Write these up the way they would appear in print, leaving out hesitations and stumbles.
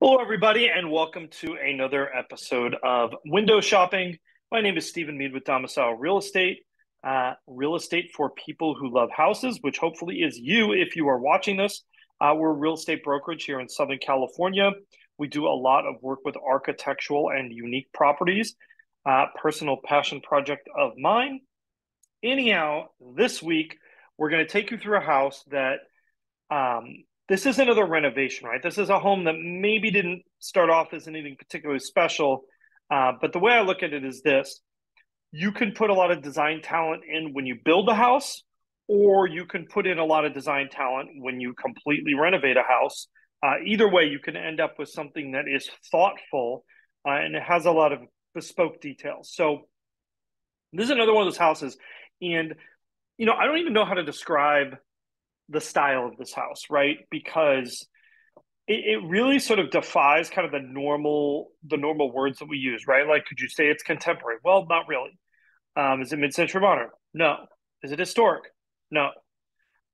Hello, everybody, and welcome to another episode of Window Shopping. My name is Stephen Meade with Domicile Real estate for people who love houses, which hopefully is you if you are watching this. We're a real estate brokerage here in Southern California. We do a lot of work with architectural and unique properties, personal passion project of mine. Anyhow, this week, we're going to take you through a house that this is another renovation, right? This is a home that maybe didn't start off as anything particularly special, but the way I look at it is this. You can put a lot of design talent in when you build a house, or you can put in a lot of design talent when you completely renovate a house. Either way, you can end up with something that is thoughtful and it has a lot of bespoke details. So this is another one of those houses. And, I don't even know how to describe the style of this house, right? Because it really sort of defies kind of the normal words that we use, right? Like, could you say it's contemporary? Well, not really. Is it mid-century modern? No. Is it historic? No.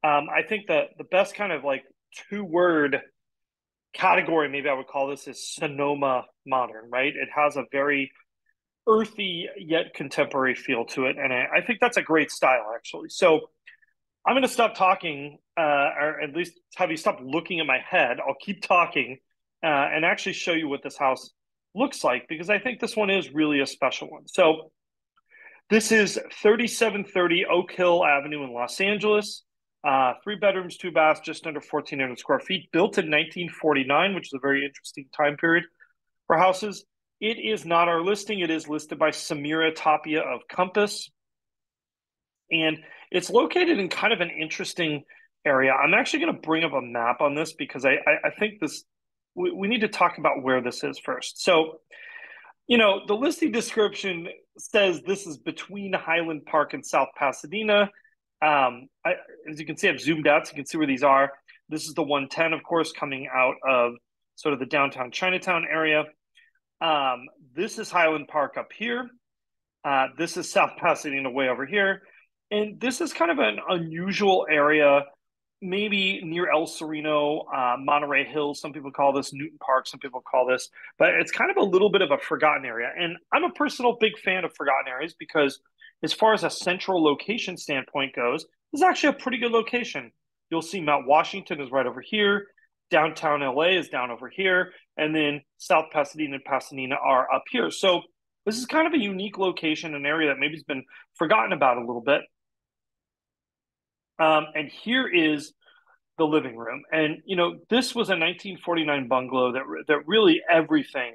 I think the best kind of like two-word category, maybe I would call this, is Sonoma Modern, right? It has a very earthy yet contemporary feel to it, and I think that's a great style, actually. So I'm going to stop talking, or at least have you stop looking at my head. I'll keep talking and actually show you what this house looks like, because I think this one is really a special one. So this is 3730 Oak Hill Avenue in Los Angeles. 3 bedrooms, 2 baths, just under 1,400 square feet, built in 1949, which is a very interesting time period for houses. It is not our listing. It is listed by Samia Tapia of Compass. And it's located in kind of an interesting area. I'm actually going to bring up a map on this because I think we need to talk about where this is first. So, the listing description says this is between Highland Park and South Pasadena. As you can see, I've zoomed out so you can see where these are. This is the 110, of course, coming out of sort of the downtown Chinatown area. This is Highland Park up here. This is South Pasadena way over here. And this is kind of an unusual area, maybe near El Sereno, Monterey Hills. Some people call this Newton Park. Some people call this, but it's kind of a little bit of a forgotten area. And I'm a personal big fan of forgotten areas because as far as a central location standpoint goes, this is actually a pretty good location. You'll see Mount Washington is right over here. Downtown LA is down over here. And then South Pasadena and Pasadena are up here. So this is kind of a unique location, an area that maybe has been forgotten about a little bit. And here is the living room. And, this was a 1949 bungalow that really everything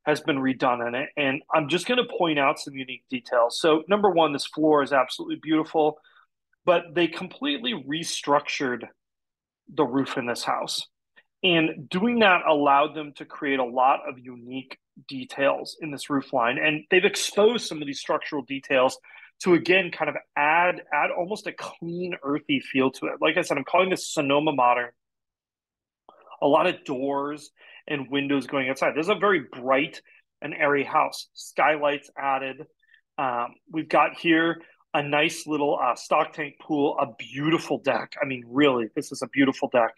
has been redone in it. And I'm just going to point out some unique details. So number one, this floor is absolutely beautiful, but they completely restructured the roof in this house. And doing that allowed them to create a lot of unique details in this roof line. And they've exposed some of these structural details to, again, kind of add almost a clean, earthy feel to it. Like I said, I'm calling this Sonoma Modern. A lot of doors and windows going outside. This is a very bright and airy house. Skylights added. We've got here a nice little stock tank pool, a beautiful deck. I mean, really, this is a beautiful deck.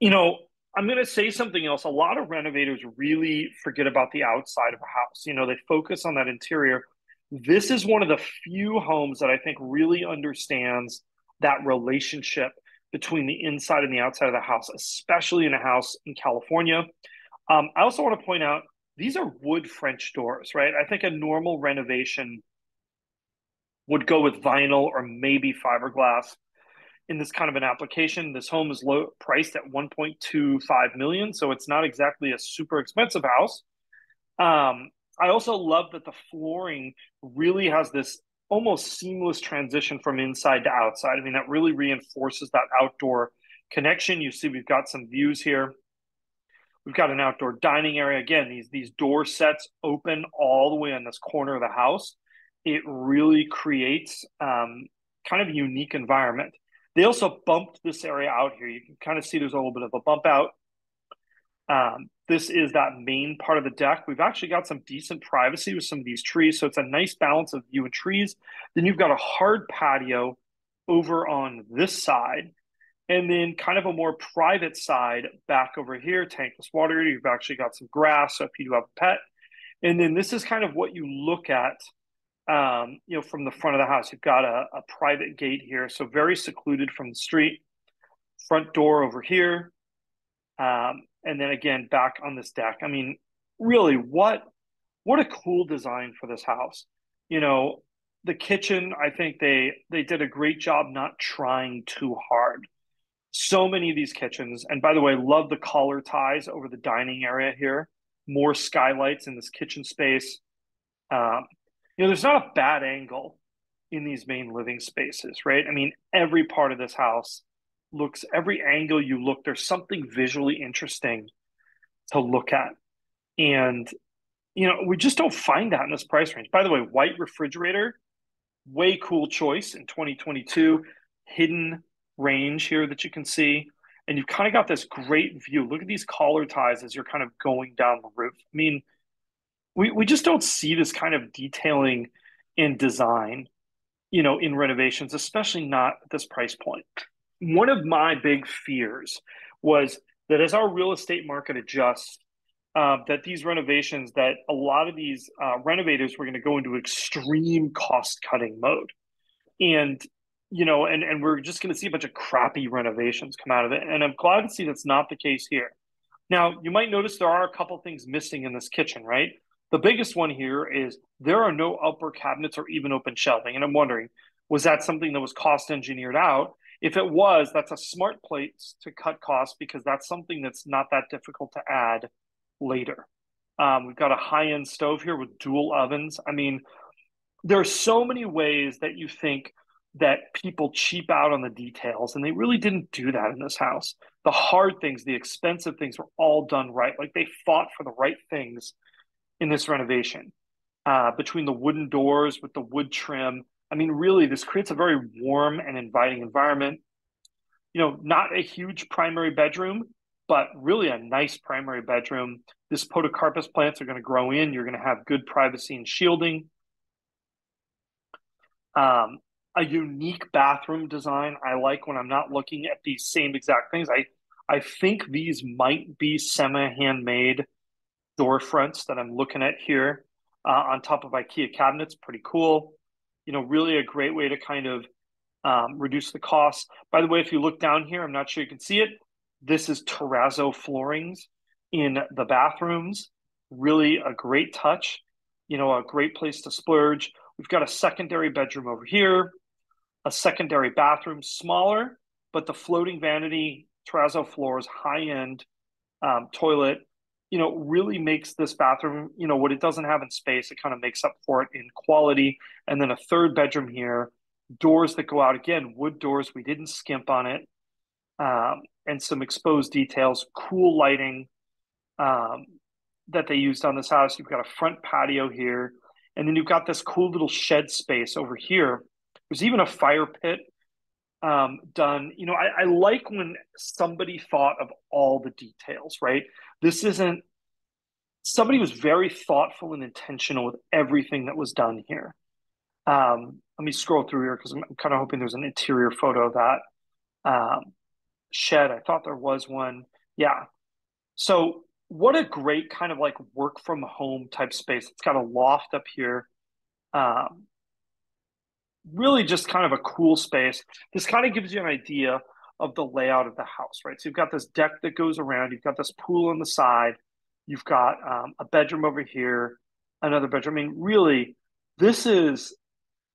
I'm going to say something else. A lot of renovators really forget about the outside of a house. They focus on that interior. This is one of the few homes that I think really understands that relationship between the inside and the outside of the house, especially in a house in California. I also want to point out, these are wood French doors, right? I think a normal renovation would go with vinyl or maybe fiberglass. In this kind of an application, this home is priced at $1.25 million, so it's not exactly a super expensive house. I also love that the flooring really has this almost seamless transition from inside to outside. I mean, that really reinforces that outdoor connection. You see, we've got some views here. We've got an outdoor dining area. Again, these door sets open all the way on this corner of the house. It really creates kind of a unique environment. They also bumped this area out here. You can kind of see there's a little bit of a bump out. This is that main part of the deck. We've actually got some decent privacy with some of these trees, so it's a nice balance of view and trees. Then you've got a hard patio over on this side. And then kind of a more private side back over here, tankless water. You've actually got some grass, so if you do have a pet. And then this is kind of what you look at, from the front of the house. You've got a private gate here, so very secluded from the street. Front door over here, and then again back on this deck. I mean, really, what a cool design for this house. You know, the kitchen, I think they did a great job not trying too hard. So many of these kitchens, and by the way, love the collar ties over the dining area here. More skylights in this kitchen space. Um, there's not a bad angle in these main living spaces, right? I mean, every part of this house every angle you look, there's something visually interesting to look at. And, we just don't find that in this price range. By the way, white refrigerator, way cool choice in 2022. Hidden range here that you can see. And you've kind of got this great view. Look at these collar ties as you're kind of going down the roof. I mean, we just don't see this kind of detailing in design, in renovations, especially not at this price point. One of my big fears was that as our real estate market adjusts, that these renovations, that a lot of these renovators were going to go into extreme cost cutting mode. And, and we're just going to see a bunch of crappy renovations come out of it. And I'm glad to see that's not the case here. Now, you might notice there are a couple things missing in this kitchen, right? The biggest one here is there are no upper cabinets or even open shelving. And I'm wondering, was that something that was cost engineered out? If it was, that's a smart place to cut costs because that's something that's not that difficult to add later. We've got a high-end stove here with dual ovens. I mean, there are so many ways that you think that people cheap out on the details, and they really didn't do that in this house. The hard things, the expensive things were all done right. Like they fought for the right things in this renovation. Between the wooden doors with the wood trim, I mean, really, this creates a very warm and inviting environment. Not a huge primary bedroom, but really a nice primary bedroom. This podocarpus plants are going to grow in. You're going to have good privacy and shielding. A unique bathroom design. I like when I'm not looking at these same exact things. I think these might be semi-handmade door fronts that I'm looking at here on top of IKEA cabinets. Pretty cool. Really a great way to kind of reduce the costs. By the way, if you look down here, I'm not sure you can see it. This is terrazzo floorings in the bathrooms. Really a great touch. A great place to splurge. We've got a secondary bedroom over here, a secondary bathroom, smaller, but the floating vanity, terrazzo floors, high-end toilet, really makes this bathroom, what it doesn't have in space, it kind of makes up for it in quality. And then a third bedroom here, doors that go out, again, wood doors, we didn't skimp on it, and some exposed details, cool lighting that they used on this house. You've got a front patio here, and then you've got this cool little shed space over here. There's even a fire pit done. I like when somebody thought of all the details, right? This isn't, somebody was very thoughtful and intentional with everything that was done here. Let me scroll through here because I'm kind of hoping there's an interior photo of that shed. I thought there was one. Yeah. So what a great kind of like work from home type space. It's got a loft up here. Really just kind of a cool space. This kind of gives you an idea of the layout of the house, right? So you've got this deck that goes around. You've got this pool on the side. You've got a bedroom over here, another bedroom. I mean, really, this is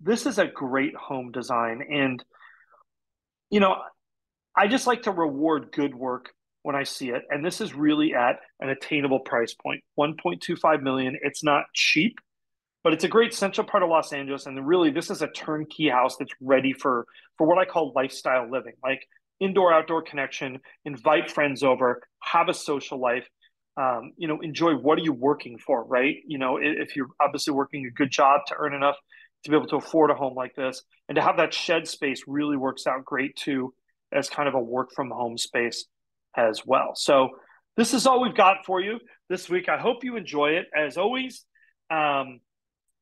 a great home design. And, I just like to reward good work when I see it. And this is really at an attainable price point, 1.25 million. It's not cheap, but it's a great central part of Los Angeles. And really, this is a turnkey house that's ready for what I call lifestyle living, like indoor outdoor connection, invite friends over, have a social life, enjoy. What are you working for, right? If you're obviously working a good job to earn enough to be able to afford a home like this, and to have that shed space really works out great too, as kind of a work from home space as well. So this is all we've got for you this week. I hope you enjoy it. As always,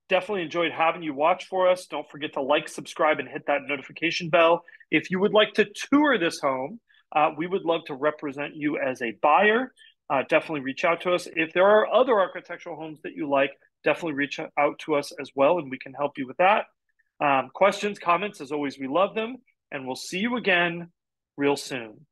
Definitely enjoyed having you watch for us. Don't forget to like, subscribe, and hit that notification bell. If you would like to tour this home, we would love to represent you as a buyer. Definitely reach out to us. If there are other architectural homes that you like, definitely reach out to us as well, and we can help you with that. Questions, comments, as always, we love them. And we'll see you again real soon.